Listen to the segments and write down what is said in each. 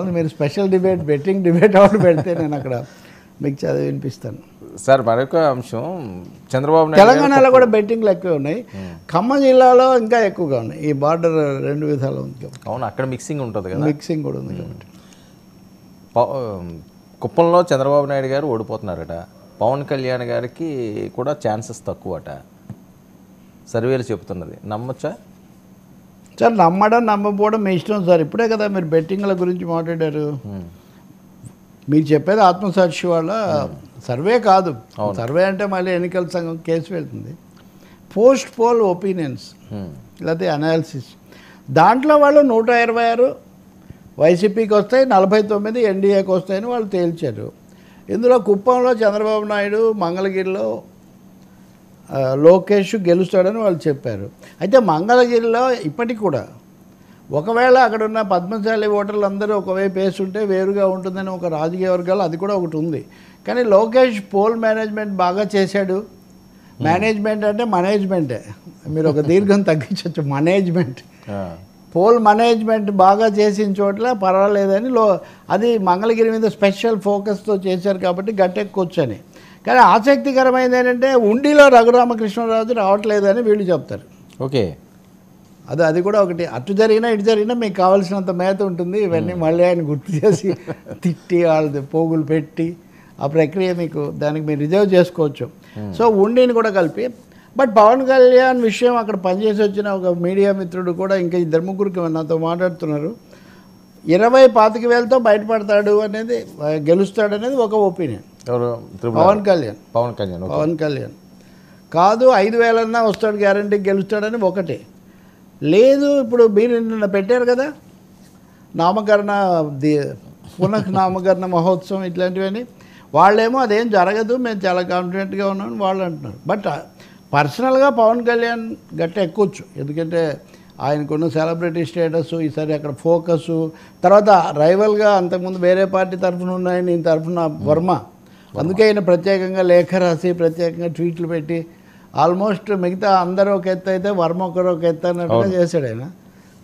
మీరు special debate betting debate out పెడితే నేను అక్కడ మీకు చదివి వినిపిస్తాను సార్. మరొక అంశం, చంద్రబాబు నాయుడు తెలంగాణలో కూడా బెట్టింగ్లు ఎక్కువ ఉన్నాయి, ఖమ్మం జిల్లాలో ఇంకా ఎక్కువగా ఉన్నాయి. ఈ బార్డర్ రెండు విధాలు ఉంది, అవును, అక్కడ మిక్సింగ్ ఉంటుంది కదా, మిక్సింగ్ కూడా ఉంది కాబట్టి. కుప్పంలో చంద్రబాబు నాయుడు గారు ఓడిపోతున్నారట, పవన్ కళ్యాణ్ గారికి కూడా ఛాన్సెస్ తక్కువట సర్వేలు చెబుతున్నది, నమ్మొచ్చా? సార్ నమ్మడం నమ్మకపోవడం మీ ఇష్టం సార్. ఇప్పుడే కదా మీరు బెట్టింగ్ల గురించి మాట్లాడారు. మీరు చెప్పేది ఆత్మసాక్షి వాళ్ళ సర్వే కాదు. సర్వే అంటే మళ్ళీ ఎన్నికల సంఘం కేసు వెళ్తుంది. పోస్ట్ పోల్ ఒపీనియన్స్ లేకపోతే అనాలిసిస్, దాంట్లో వాళ్ళు 126 వైసీపీకి వస్తాయి, 49 ఎన్డీఏకి వస్తాయని వాళ్ళు తేల్చారు. ఇందులో కుప్పంలో చంద్రబాబు నాయుడు, మంగళగిరిలో లోకేష్ గెలుస్తాడని వాళ్ళు చెప్పారు. అయితే మంగళగిరిలో ఇప్పటికి కూడా ఒకవేళ అక్కడ ఉన్న పద్మశాలి ఓటర్లు అందరూ ఒకవైపు వేస్తుంటే వేరుగా ఉంటుందని ఒక రాజకీయ వర్గాలు అది కూడా ఒకటి ఉంది. కానీ లోకేష్ పోల్ మేనేజ్మెంట్ బాగా చేశాడు. మేనేజ్మెంట్ అంటే మేనేజ్మెంటే, మీరు ఒక దీర్ఘం తగ్గించవచ్చు, మేనేజ్మెంట్. పోల్ మేనేజ్మెంట్ బాగా చేసిన చోట్ల పర్వాలేదని అది మంగళగిరి మీద స్పెషల్ ఫోకస్తో చేశారు కాబట్టి గట్టెక్కొచ్చని. కానీ ఆసక్తికరమైనది ఏంటంటే ఉండిలో రఘురామకృష్ణరాజు రావట్లేదని వీళ్ళు చెప్తారు. ఓకే, అది కూడా ఒకటి. అటు జరిగినా ఇటు జరిగినా మీకు కావాల్సినంత మేత ఉంటుంది. ఇవన్నీ మళ్ళీ ఆయన గుర్తు చేసి తిట్టి వాళ్ళది పోగులు పెట్టి ఆ ప్రక్రియ మీకు దానికి మీరు రిజర్వ్ చేసుకోవచ్చు. సో ఉండిని కూడా కలిపి. బట్ పవన్ కళ్యాణ్ విషయం అక్కడ పనిచేసి వచ్చిన ఒక మీడియా మిత్రుడు కూడా ఇంకా 2-3 నాతో మాట్లాడుతున్నారు. 20-25 బయటపడతాడు అనేది, గెలుస్తాడు అనేది ఒక ఒపీనియన్. పవన్ కళ్యాణ్ కాదు 5,000 వస్తాడు గ్యారంటీ గెలుస్తాడని ఒకటే. లేదు ఇప్పుడు మీరు నిన్న పెట్టారు కదా నామకరణ పునఃనామకరణ మహోత్సవం ఇట్లాంటివన్నీ, వాళ్ళేమో అదేం జరగదు మేము చాలా కాన్ఫిడెంట్గా ఉన్నామని వాళ్ళు అంటున్నారు. బట్ పర్సనల్గా పవన్ కళ్యాణ్ గట్ట ఎక్కొచ్చు, ఎందుకంటే ఆయనకున్న సెలబ్రిటీ స్టేటస్, ఈసారి అక్కడ ఫోకస్, తర్వాత రైవల్గా అంతకుముందు వేరే పార్టీ తరఫున ఉన్నాయని ఈయన తరఫున వర్మ, అందుకే ఆయన ప్రత్యేకంగా లేఖ రాసి ప్రత్యేకంగా ట్వీట్లు పెట్టి ఆల్మోస్ట్ మిగతా అందరూ ఒక ఎత్తు అయితే వర్మ ఒకరు ఒక ఎత్తు అన్నట్టుగా చేశాడు ఆయన.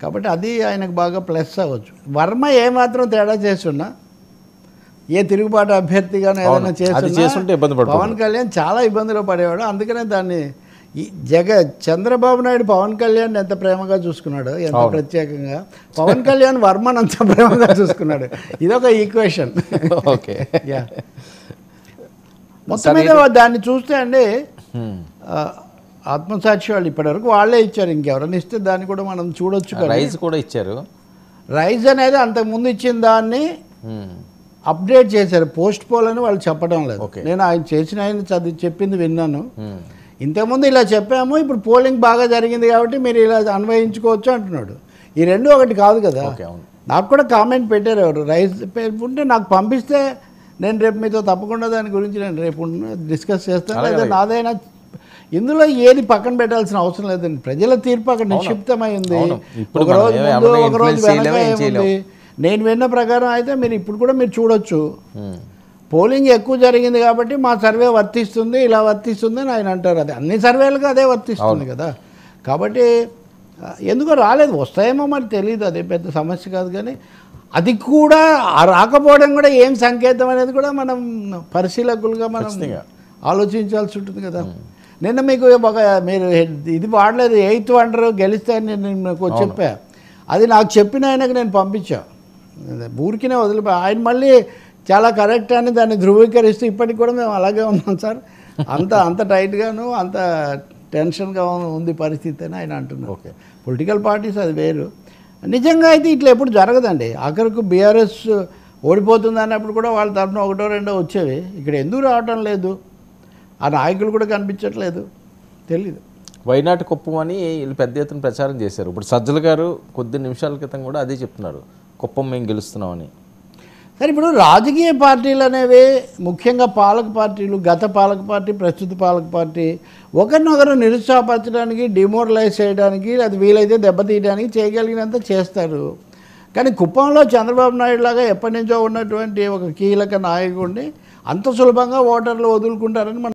కాబట్టి అది ఆయనకు బాగా ప్లస్ అవ్వచ్చు. వర్మ ఏమాత్రం తేడా చేస్తున్నా, ఏ తిరుగుబాటు అభ్యర్థిగానో ఏదైనా చేస్తుంటే పవన్ కళ్యాణ్ చాలా ఇబ్బందులు పడేవాడు. అందుకనే దాన్ని చంద్రబాబు నాయుడు పవన్ కళ్యాణ్ ఎంత ప్రేమగా చూసుకున్నాడు, ఎంత ప్రత్యేకంగా పవన్ కళ్యాణ్ వర్మను అంత ప్రేమగా చూసుకున్నాడు. ఇదొక ఈక్వేషన్. ఓకే, మొత్తం మీద దాన్ని చూస్తే అండి ఆత్మసాక్షి వాళ్ళు ఇప్పటివరకు వాళ్ళే ఇచ్చారు. ఇంకెవరైనా ఇస్తే దాన్ని కూడా మనం చూడొచ్చు. రైజ్ కూడా ఇచ్చారు. రైజ్ అనేది అంతకుముందు ఇచ్చిన దాన్ని అప్డేట్ చేశారు. పోస్ట్ పోల్ అని వాళ్ళు చెప్పడం లేదు. నేను ఆయన చేసిన ఆయన చెప్పింది విన్నాను. ఇంతకుముందు ఇలా చెప్పాము, ఇప్పుడు పోలింగ్ బాగా జరిగింది కాబట్టి మీరు ఇలా అన్వయించుకోవచ్చు అంటున్నాడు. ఈ రెండు ఒకటి కాదు కదా. నాకు కూడా కామెంట్ పెట్టారు ఎవరు, రైజ్ ఉంటే నాకు పంపిస్తే నేను రేపు మీతో తప్పకుండా దాని గురించి నేను రేపు డిస్కస్ చేస్తాను. లేదా నాదైనా ఇందులో ఏది పక్కన పెట్టాల్సిన అవసరం లేదండి. ప్రజల తీర్పు అక్కడ నిక్షిప్తమై ఉంది. ఒకరోజు ముందు ఒకరోజు వెనక ఏముంది. నేను విన్న ప్రకారం అయితే మీరు ఇప్పుడు కూడా మీరు చూడొచ్చు, పోలింగ్ ఎక్కువ జరిగింది కాబట్టి మా సర్వే వర్తిస్తుంది, ఇలా వర్తిస్తుంది అని ఆయన అంటారు. అది అన్ని సర్వేలకు అదే వర్తిస్తుంది కదా. కాబట్టి ఎందుకో రాలేదు, వస్తాయేమో మరి తెలియదు, అదే పెద్ద సమస్య కాదు. కానీ అది కూడా రాకపోవడం కూడా ఏం సంకేతం అనేది కూడా మనం పరిశీలకులుగా మనం ఆలోచించాల్సి ఉంటుంది కదా. నిన్న మీకు మీరు ఇది వాడలేదు, 8th వండర్ గెలిస్తే నేను మీకు చెప్పా, అది నాకు చెప్పిన ఆయనకు నేను పంపించా, ఊరికినే వదిలిపోయా. ఆయన మళ్ళీ చాలా కరెక్ట్ అని దాన్ని ధృవీకరిస్తూ ఇప్పటికి కూడా మేము అలాగే ఉన్నాం సార్, అంత టైట్గాను అంత టెన్షన్గా ఉంది పరిస్థితి అని ఆయన అంటున్నారు. ఓకే, పొలిటికల్ పార్టీస్ అది వేరు. నిజంగా అయితే ఇట్లా ఎప్పుడు జరగదండి. ఆఖరికి బీఆర్ఎస్ ఓడిపోతుంది అన్నప్పుడు కూడా వాళ్ళ తరఫున 1-2 వచ్చేవి. ఇక్కడ ఎందుకు రావటం లేదు, ఆ నాయకులు కూడా కనిపించట్లేదు, తెలీదు. వైనాటి కుప్పం అని వీళ్ళు పెద్ద ఎత్తున ప్రచారం చేశారు. ఇప్పుడు సజ్జల గారు కొద్ది నిమిషాల క్రితం కూడా అదే చెప్తున్నారు, కుప్పం మేము గెలుస్తున్నామని. సరే, ఇప్పుడు రాజకీయ పార్టీలు అనేవి ముఖ్యంగా పాలక పార్టీలు, గత పాలక పార్టీ, ప్రస్తుత పాలక పార్టీ ఒకరినొకరు నిరుత్సాహపరచడానికి, డిమోరలైజ్ చేయడానికి, అది వీలైతే దెబ్బతీయడానికి చేయగలిగినంత చేస్తారు. కానీ కుప్పంలో చంద్రబాబు నాయుడు లాగా ఎప్పటి నుంచో ఉన్నటువంటి ఒక కీలక నాయకుడిని అంత సులభంగా ఓటర్లు వదులుకుంటారని మనం